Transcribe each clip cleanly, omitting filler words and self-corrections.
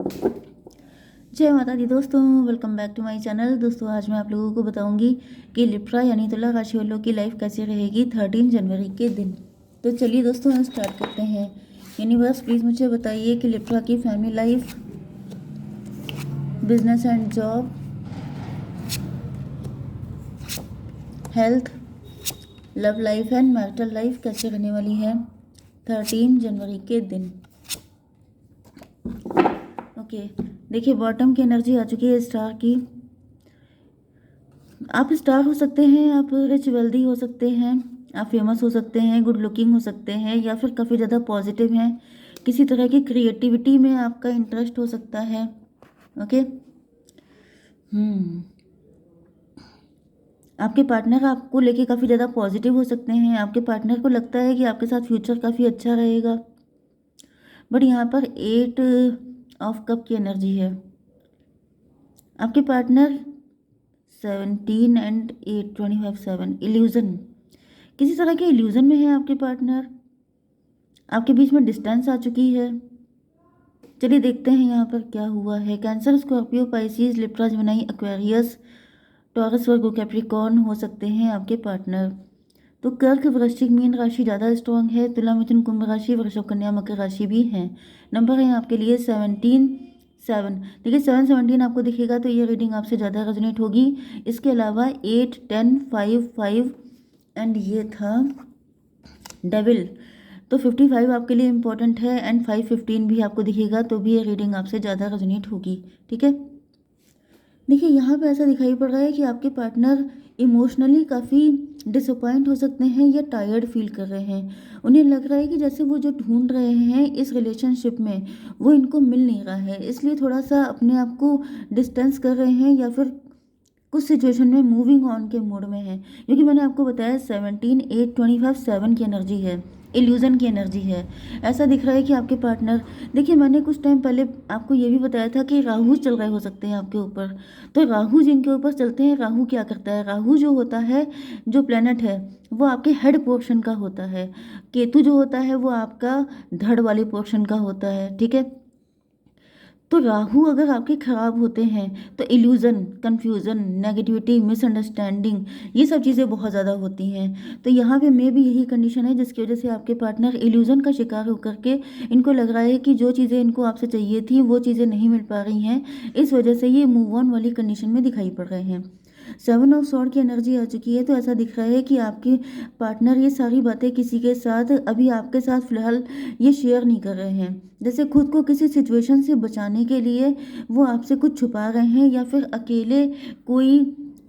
जय माता दी दोस्तों, welcome back to my channel. दोस्तों आज मैं आप लोगों को बताऊंगी कि लिब्रा यानी तुला राशि वालों की लाइफ कैसी रहेगी 13 जनवरी के दिन। तो चलिए दोस्तों हम स्टार्ट करते हैं। यूनिवर्स प्लीज़ मुझे बताइए कि लिब्रा की family life, business and job, health, love life and marital life कैसे रहने वाली है 13 जनवरी के दिन। ओके, देखिए बॉटम की एनर्जी आ चुकी है स्टार की। आप स्टार हो सकते हैं, आप रिच वेल्दी हो सकते हैं, आप फेमस हो सकते हैं, गुड लुकिंग हो सकते हैं, या फिर काफ़ी ज़्यादा पॉजिटिव हैं। किसी तरह की क्रिएटिविटी में आपका इंटरेस्ट हो सकता है। ओके। आपके पार्टनर आपको लेके काफ़ी ज़्यादा पॉजिटिव हो सकते हैं। आपके पार्टनर को लगता है कि आपके साथ फ्यूचर काफ़ी अच्छा रहेगा। बट यहाँ पर 8 ऑफ कप की एनर्जी है। आपके पार्टनर 17 एंड 8 25 7 इल्यूज़न, किसी तरह के इल्यूज़न में है आपके पार्टनर। आपके बीच में डिस्टेंस आ चुकी है। चलिए देखते हैं यहाँ पर क्या हुआ है। Cancer, Scorpio, Pisces, Libra, Gemini, Aquarius, Taurus, Virgo, Capricorn हो सकते हैं आपके पार्टनर। तो कर्क, वृश्चिक, मीन राशि ज़्यादा स्ट्रॉन्ग है। तुला, मिथुन, कुंभ राशि, वृषभ, कन्या, मकर राशि भी हैं। नंबर है आपके लिए 17 7। देखिए 7 17 आपको दिखेगा तो ये रीडिंग आपसे ज़्यादा रेजोनेट होगी। इसके अलावा 8 10 5 5 एंड ये था डेविल, तो 55 आपके लिए इम्पोर्टेंट है एंड 5 15 भी आपको दिखेगा तो भी ये रीडिंग आपसे ज़्यादा रेजोनेट होगी। ठीक है। देखिए यहाँ पे ऐसा दिखाई पड़ रहा है कि आपके पार्टनर इमोशनली काफ़ी डिसअपॉइंट हो सकते हैं या टायर्ड फील कर रहे हैं। उन्हें लग रहा है कि जैसे वो जो ढूंढ रहे हैं इस रिलेशनशिप में वो इनको मिल नहीं रहा है, इसलिए थोड़ा सा अपने आप को डिस्टेंस कर रहे हैं या फिर कुछ सिचुएशन में मूविंग ऑन के मोड में है। क्योंकि मैंने आपको बताया 17 8 25 7 की एनर्जी है, इल्यूज़न की एनर्जी है। ऐसा दिख रहा है कि आपके पार्टनर, देखिए मैंने कुछ टाइम पहले आपको ये भी बताया था कि राहु चल रहे हो सकते हैं आपके ऊपर। तो राहु जिनके ऊपर चलते हैं, राहु क्या करता है, राहु जो होता है, जो प्लेनेट है वो आपके हेड पोर्शन का होता है। केतु जो होता है वो आपका धड़ वाले पोर्शन का होता है। ठीक है। तो राहु अगर आपके खराब होते हैं तो इल्यूज़न, कन्फ्यूज़न, नेगेटिविटी, मिसअंडरस्टैंडिंग, ये सब चीज़ें बहुत ज़्यादा होती हैं। तो यहाँ पे मे भी यही कंडीशन है जिसकी वजह से आपके पार्टनर इल्यूज़न का शिकार होकर के इनको लग रहा है कि जो चीज़ें इनको आपसे चाहिए थी वो चीज़ें नहीं मिल पा रही हैं। इस वजह से ये मूव ऑन वाली कंडीशन में दिखाई पड़ रहे हैं। 7 ऑफ सॉर्ड की एनर्जी आ चुकी है तो ऐसा दिख रहा है कि आपके पार्टनर ये सारी बातें किसी के साथ अभी आपके साथ फिलहाल ये शेयर नहीं कर रहे हैं। जैसे खुद को किसी सिचुएशन से बचाने के लिए वो आपसे कुछ छुपा रहे हैं या फिर अकेले कोई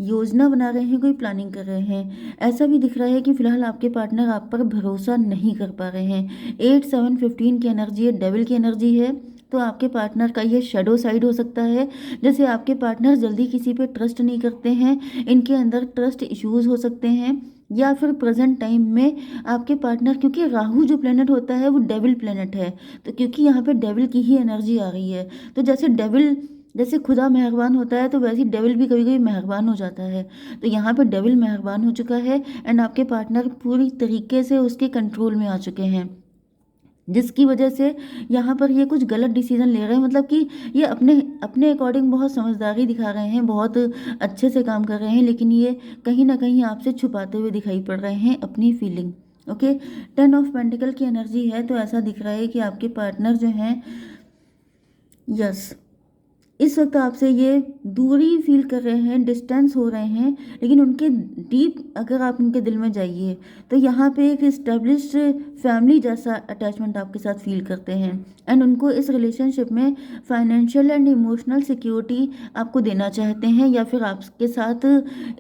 योजना बना रहे हैं, कोई प्लानिंग कर रहे हैं। ऐसा भी दिख रहा है कि फिलहाल आपके पार्टनर आप पर भरोसा नहीं कर पा रहे हैं। 8 7 15 की एनर्जी है, डेविल की एनर्जी है। तो आपके पार्टनर का ये शेडो साइड हो सकता है। जैसे आपके पार्टनर जल्दी किसी पे ट्रस्ट नहीं करते हैं, इनके अंदर ट्रस्ट इश्यूज हो सकते हैं। या फिर प्रेजेंट टाइम में आपके पार्टनर, क्योंकि राहु जो प्लेनेट होता है वो डेविल प्लेनेट है, तो क्योंकि यहाँ पे डेविल की ही एनर्जी आ रही है, तो जैसे डेविल, जैसे खुदा मेहरबान होता है तो वैसे ही डेविल भी कभी कभी मेहरबान हो जाता है। तो यहाँ पे डेविल मेहरबान हो चुका है एंड आपके पार्टनर पूरी तरीके से उसके कंट्रोल में आ चुके हैं, जिसकी वजह से यहाँ पर ये कुछ गलत डिसीजन ले रहे हैं। मतलब कि ये अपने अपने अकॉर्डिंग बहुत समझदारी दिखा रहे हैं, बहुत अच्छे से काम कर रहे हैं, लेकिन ये कहीं ना कहीं आपसे छुपाते हुए दिखाई पड़ रहे हैं अपनी फीलिंग। ओके। 10 ऑफ पेंटिकल की एनर्जी है तो ऐसा दिख रहा है कि आपके पार्टनर जो हैं, यस, इस वक्त आपसे ये दूरी फील कर रहे हैं, डिस्टेंस हो रहे हैं, लेकिन उनके डीप अगर आप उनके दिल में जाइए तो यहाँ पे एक इस्टेब्लिश्ड फैमिली जैसा अटैचमेंट आपके साथ फील करते हैं एंड उनको इस रिलेशनशिप में फाइनेंशियल एंड इमोशनल सिक्योरिटी आपको देना चाहते हैं या फिर आपके साथ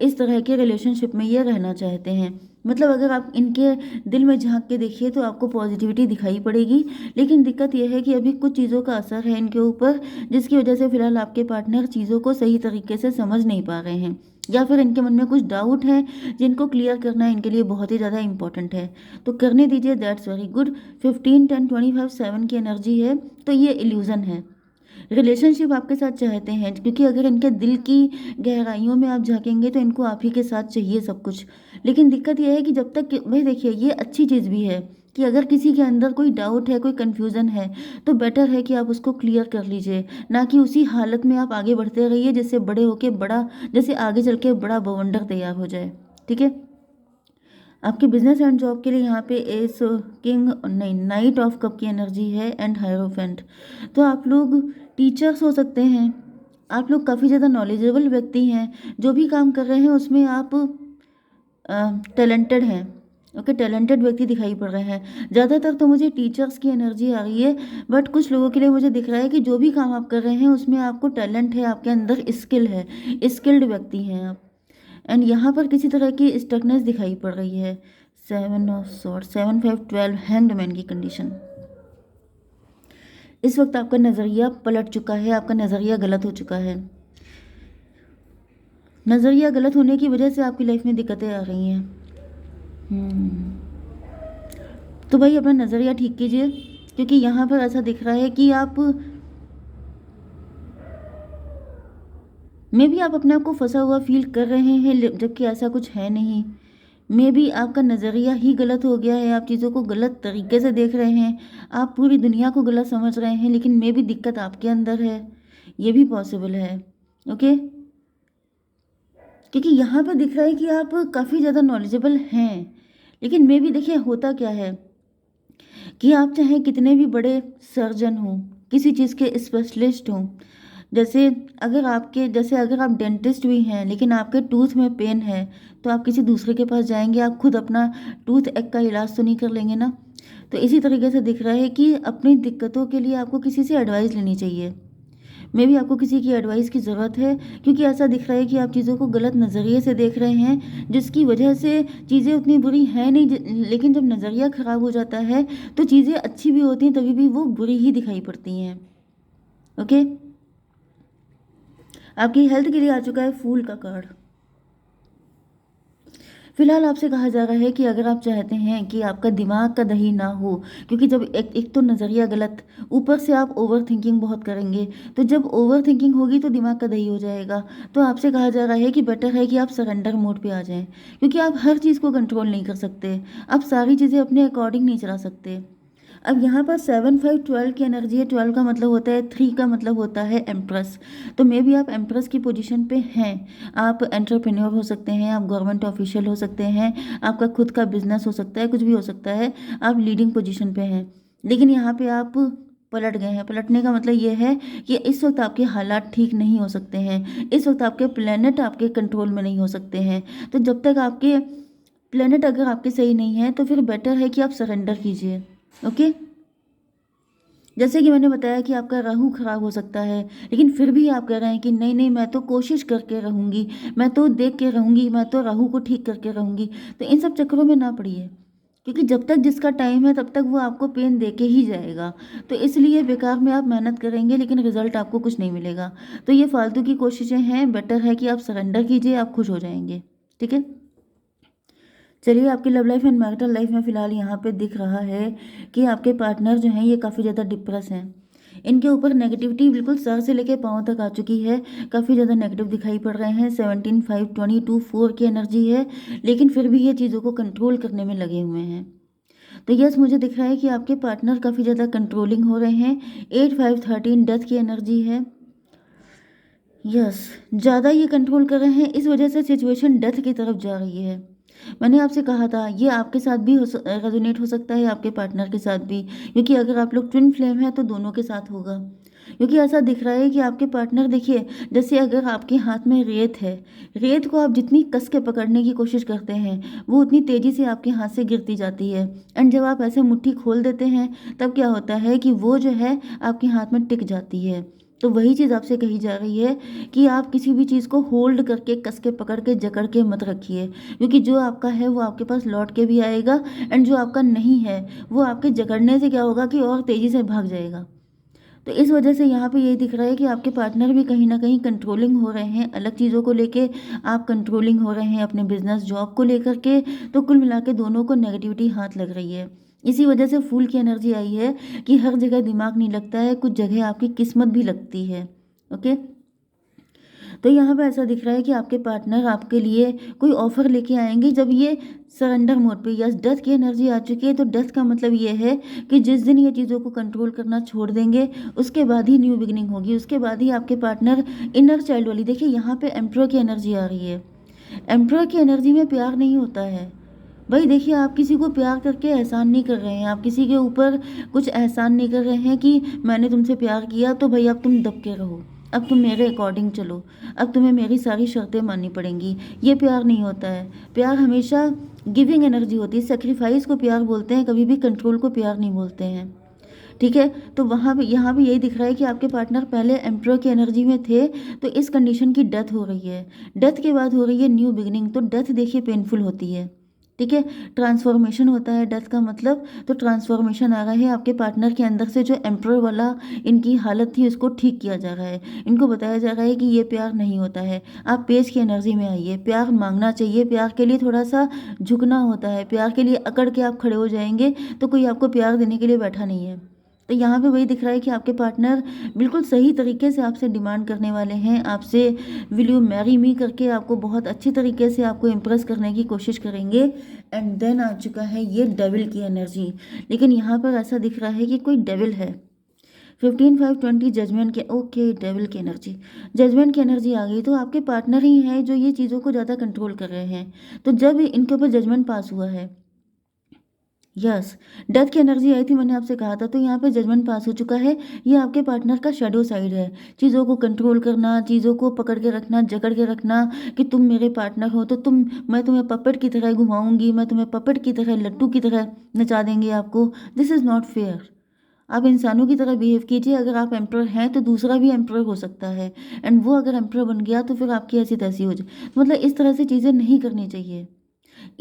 इस तरह के रिलेशनशिप में ये रहना चाहते हैं। मतलब अगर आप इनके दिल में झांक के देखिए तो आपको पॉजिटिविटी दिखाई पड़ेगी, लेकिन दिक्कत यह है कि अभी कुछ चीज़ों का असर है इनके ऊपर, जिसकी वजह से फिलहाल आपके पार्टनर चीज़ों को सही तरीके से समझ नहीं पा रहे हैं या फिर इनके मन में कुछ डाउट हैं जिनको क्लियर करना इनके लिए बहुत ही ज़्यादा इंपॉर्टेंट है। तो करने दीजिए, दैट्स वेरी गुड। 15 10 25 7 की एनर्जी है तो ये इल्यूज़न है। रिलेशनशिप आपके साथ चाहते हैं, क्योंकि अगर इनके दिल की गहराइयों में आप झांकेंगे तो इनको आप ही के साथ चाहिए सब कुछ। लेकिन दिक्कत यह है कि जब तक भाई देखिए ये अच्छी चीज़ भी है कि अगर किसी के अंदर कोई डाउट है, कोई कन्फ्यूज़न है, तो बेटर है कि आप उसको क्लियर कर लीजिए, ना कि उसी हालत में आप आगे बढ़ते रहिए जिससे बड़े होके बड़ा जैसे आगे चल के बड़ा बवंडर तैयार हो जाए। ठीक है? आपके बिजनेस एंड जॉब के लिए यहाँ पे एस किंग नहीं नाइट ऑफ कप की एनर्जी है एंड हायरोफेंट। तो आप लोग टीचर्स हो सकते हैं, आप लोग काफ़ी ज़्यादा नॉलेजेबल व्यक्ति हैं, जो भी काम कर रहे हैं उसमें आप टैलेंटेड हैं। ओके, टैलेंटेड व्यक्ति दिखाई पड़ रहे हैं। ज़्यादातर तो मुझे टीचर्स की एनर्जी आ रही है, बट कुछ लोगों के लिए मुझे दिख रहा है कि जो भी काम आप कर रहे हैं उसमें आपको टैलेंट है, आपके अंदर स्किल है, स्किल्ड व्यक्ति हैं आप। एंड यहाँ पर किसी तरह की स्टकनेस दिखाई पड़ रही है। 7 ऑफ सॉर्ड, 7 5 12 हैंग्ड मैन की कंडीशन। इस वक्त आपका नज़रिया पलट चुका है, आपका नज़रिया गलत हो चुका है। नज़रिया गलत होने की वजह से आपकी लाइफ में दिक्कतें आ रही हैं। तो भाई अपना नज़रिया ठीक कीजिए, क्योंकि यहाँ पर ऐसा दिख रहा है कि आप मे भी आप अपने आप को फंसा हुआ फील कर रहे हैं, जबकि ऐसा कुछ है नहीं। मे भी आपका नज़रिया ही गलत हो गया है, आप चीज़ों को गलत तरीके से देख रहे हैं, आप पूरी दुनिया को गलत समझ रहे हैं, लेकिन मे भी दिक्कत आपके अंदर है, ये भी पॉसिबल है। ओके, क्योंकि यहाँ पर दिख रहा है कि आप काफ़ी ज़्यादा नॉलेजेबल हैं, लेकिन मे भी देखिए होता क्या है कि आप चाहे कितने भी बड़े सर्जन हों, किसी चीज़ के स्पेशलिस्ट हों, जैसे अगर आप डेंटिस्ट भी हैं लेकिन आपके टूथ में पेन है, तो आप किसी दूसरे के पास जाएंगे, आप खुद अपना टूथ एक का इलाज तो नहीं कर लेंगे ना। तो इसी तरीके से दिख रहा है कि अपनी दिक्कतों के लिए आपको किसी से एडवाइस लेनी चाहिए। मे भी आपको किसी की एडवाइस की ज़रूरत है, क्योंकि ऐसा दिख रहा है कि आप चीज़ों को गलत नज़रिए से देख रहे हैं, जिसकी वजह से चीज़ें उतनी बुरी हैं नहीं, लेकिन जब नज़रिया ख़राब हो जाता है तो चीज़ें अच्छी भी होती हैं, तभी भी वो बुरी ही दिखाई पड़ती हैं। ओके, आपकी हेल्थ के लिए आ चुका है फूल का कार्ड। फिलहाल आपसे कहा जा रहा है कि अगर आप चाहते हैं कि आपका दिमाग का दही ना हो, क्योंकि जब एक तो नज़रिया गलत, ऊपर से आप ओवर थिंकिंग बहुत करेंगे, तो जब ओवर थिंकिंग होगी तो दिमाग का दही हो जाएगा। तो आपसे कहा जा रहा है कि बेटर है कि आप सरेंडर मोड पे आ जाएं, क्योंकि आप हर चीज़ को कंट्रोल नहीं कर सकते, आप सारी चीज़ें अपने अकॉर्डिंग नहीं चला सकते। अब यहाँ पर 7 5 12 की एनर्जी है। 12 का मतलब होता है 3 का मतलब होता है एम्प्रेस। तो मे भी आप एम्प्रेस की पोजीशन पे हैं। आप एंटरप्रेन्योर हो सकते हैं, आप गवर्नमेंट ऑफिशियल हो सकते हैं, आपका खुद का बिजनेस हो सकता है, कुछ भी हो सकता है, आप लीडिंग पोजीशन पे हैं। लेकिन यहाँ पे आप पलट गए हैं। पलटने का मतलब ये है कि इस वक्त आपके हालात ठीक नहीं हो सकते हैं, इस वक्त आपके प्लेनेट आपके कंट्रोल में नहीं हो सकते हैं। तो जब तक आपके प्लेनेट अगर आपके सही नहीं है, तो फिर बेटर है कि आप सरेंडर कीजिए। ओके, जैसे कि मैंने बताया कि आपका राहु खराब हो सकता है, लेकिन फिर भी आप कह रहे हैं कि नहीं नहीं, मैं तो कोशिश करके रहूँगी, मैं तो देख के रहूँगी, मैं तो राहु को ठीक करके रहूँगी। तो इन सब चक्करों में ना पड़िए, क्योंकि जब तक जिसका टाइम है तब तक वो आपको पेन दे के ही जाएगा। तो इसलिए बेकार में आप मेहनत करेंगे लेकिन रिजल्ट आपको कुछ नहीं मिलेगा। तो ये फालतू की कोशिशें हैं, बेटर है कि आप सरेंडर कीजिए, आप खुश हो जाएंगे। ठीक है, चलिए आपकी love life and marital life में फ़िलहाल यहाँ पे दिख रहा है कि आपके पार्टनर जो हैं ये काफ़ी ज़्यादा डिप्रेस हैं। इनके ऊपर नेगेटिविटी बिल्कुल सर से लेकर पाँव तक आ चुकी है, काफ़ी ज़्यादा नेगेटिव दिखाई पड़ रहे हैं। 17 5 22 4 की एनर्जी है, लेकिन फिर भी ये चीज़ों को कंट्रोल करने में लगे हुए हैं। तो यस, मुझे दिख रहा है कि आपके पार्टनर काफ़ी ज़्यादा कंट्रोलिंग हो रहे हैं। 8 5 13 डेथ की एनर्जी है। यस, ज़्यादा ये कंट्रोल कर रहे हैं, इस वजह से सिचुएशन डेथ की तरफ जा रही है। मैंने आपसे कहा था ये आपके साथ भी रेजोनेट हो सकता है, आपके पार्टनर के साथ भी, क्योंकि अगर आप लोग ट्विन फ्लेम हैं तो दोनों के साथ होगा। क्योंकि ऐसा दिख रहा है कि आपके पार्टनर, देखिए, जैसे अगर आपके हाथ में रेत है, रेत को आप जितनी कस के पकड़ने की कोशिश करते हैं वो उतनी तेज़ी से आपके हाथ से गिरती जाती है। एंड जब आप ऐसे मुट्ठी खोल देते हैं तब क्या होता है कि वो जो है आपके हाथ में टिक जाती है। तो वही चीज़ आपसे कही जा रही है कि आप किसी भी चीज़ को होल्ड करके, कस के पकड़ के, जकड़ के मत रखिए, क्योंकि जो आपका है वो आपके पास लौट के भी आएगा, एंड जो आपका नहीं है वो आपके जकड़ने से क्या होगा कि और तेज़ी से भाग जाएगा। तो इस वजह से यहाँ पे ये दिख रहा है कि आपके पार्टनर भी कहीं ना कहीं कंट्रोलिंग हो रहे हैं अलग चीज़ों को लेके, आप कंट्रोलिंग हो रहे हैं अपने बिजनेस जॉब को लेकर के। तो कुल मिला के दोनों को नेगेटिविटी हाथ लग रही है। इसी वजह से फूल की एनर्जी आई है कि हर जगह दिमाग नहीं लगता है, कुछ जगह आपकी किस्मत भी लगती है। ओके, तो यहाँ पे ऐसा दिख रहा है कि आपके पार्टनर आपके लिए कोई ऑफ़र लेके आएँगे जब ये सरेंडर मोड पे, यस, डेथ की एनर्जी आ चुकी है। तो डेथ का मतलब ये है कि जिस दिन ये चीज़ों को कंट्रोल करना छोड़ देंगे, उसके बाद ही न्यू बिगिनिंग होगी, उसके बाद ही आपके पार्टनर इनर चाइल्ड वाली, देखिए यहाँ पे एम्परर की एनर्जी आ रही है। एम्परर की एनर्जी में प्यार नहीं होता है। भाई देखिए, आप किसी को प्यार करके एहसान नहीं कर रहे हैं, आप किसी के ऊपर कुछ एहसान नहीं कर रहे हैं कि मैंने तुमसे प्यार किया तो भाई अब तुम दब के रहो, अब तुम मेरे अकॉर्डिंग चलो, अब तुम्हें मेरी सारी शर्तें माननी पड़ेंगी। ये प्यार नहीं होता है। प्यार हमेशा गिविंग एनर्जी होती है, सेक्रीफाइस को प्यार बोलते हैं, कभी भी कंट्रोल को प्यार नहीं बोलते हैं। ठीक है, तो वहाँ पे यहाँ पे यही दिख रहा है कि आपके पार्टनर पहले एम्परर की एनर्जी में थे, तो इस कंडीशन की डेथ हो रही है, डेथ के बाद हो रही है न्यू बिगिनिंग। तो डेथ देखिए पेनफुल होती है, ठीक है, ट्रांसफॉर्मेशन होता है डेथ का मतलब। तो ट्रांसफॉर्मेशन आ रहा है आपके पार्टनर के अंदर से, जो एम्परर वाला इनकी हालत थी उसको ठीक किया जा रहा है। इनको बताया जा रहा है कि ये प्यार नहीं होता है, आप पेज की एनर्जी में आइए, प्यार मांगना चाहिए, प्यार के लिए थोड़ा सा झुकना होता है, प्यार के लिए अकड़ के आप खड़े हो जाएंगे तो कोई आपको प्यार देने के लिए बैठा नहीं है। तो यहाँ पे वही दिख रहा है कि आपके पार्टनर बिल्कुल सही तरीके से आपसे डिमांड करने वाले हैं, आपसे विल यू मैरी मी करके आपको बहुत अच्छी तरीके से आपको इम्प्रेस करने की कोशिश करेंगे। एंड देन आ चुका है ये डेविल की एनर्जी, लेकिन यहाँ पर ऐसा दिख रहा है कि कोई डेविल है। 15/5/20 जजमेंट के, ओके, डेविल की एनर्जी, जजमेंट की एनर्जी आ गई। तो आपके पार्टनर ही हैं जो ये चीज़ों को ज़्यादा कंट्रोल कर रहे हैं। तो जब इनके ऊपर जजमेंट पास हुआ है, यस, डेथ की एनर्जी आई थी, मैंने आपसे कहा था, तो यहाँ पे जजमेंट पास हो चुका है। ये आपके पार्टनर का शेडो साइड है, चीज़ों को कंट्रोल करना, चीज़ों को पकड़ के रखना, जकड़ के रखना कि तुम मेरे पार्टनर हो तो मैं तुम्हें पपेट की तरह घुमाऊंगी, मैं तुम्हें पपेट की तरह, लट्टू की तरह नचा देंगे आपको। This is not fair. आप इंसानों की तरह बिहेव कीजिए। अगर आप एम्प्रर हैं तो दूसरा भी एम्प्रर हो सकता है, एंड वो अगर एम्प्रर बन गया तो फिर आपकी ऐसी तैसी हो जाए। मतलब इस तरह से चीज़ें नहीं करनी चाहिए।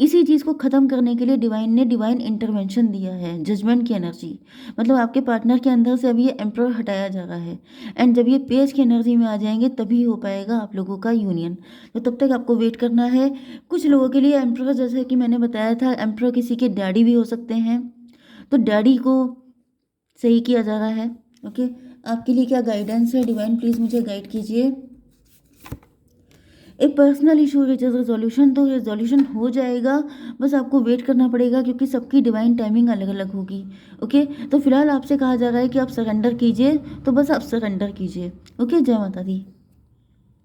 इसी चीज़ को ख़त्म करने के लिए डिवाइन ने डिवाइन इंटरवेंशन दिया है, जजमेंट की एनर्जी। मतलब आपके पार्टनर के अंदर से अब ये एम्प्रर हटाया जा रहा है, एंड जब ये पेज की एनर्जी में आ जाएंगे तभी हो पाएगा आप लोगों का यूनियन। तो तब तक आपको वेट करना है। कुछ लोगों के लिए एम्प्रर, जैसे कि मैंने बताया था, एम्प्रर किसी के डैडी भी हो सकते हैं, तो डैडी को सही किया जा रहा है। ओके, आपके लिए क्या गाइडेंस है डिवाइन, प्लीज़ मुझे गाइड कीजिए। एक पर्सनल इशू रिजोल्यूशन, तो रिजोल्यूशन हो जाएगा, बस आपको वेट करना पड़ेगा क्योंकि सबकी डिवाइन टाइमिंग अलग अलग होगी। ओके, तो फिलहाल आपसे कहा जा रहा है कि आप सरेंडर कीजिए, तो बस आप सरेंडर कीजिए। ओके, जय माता दी।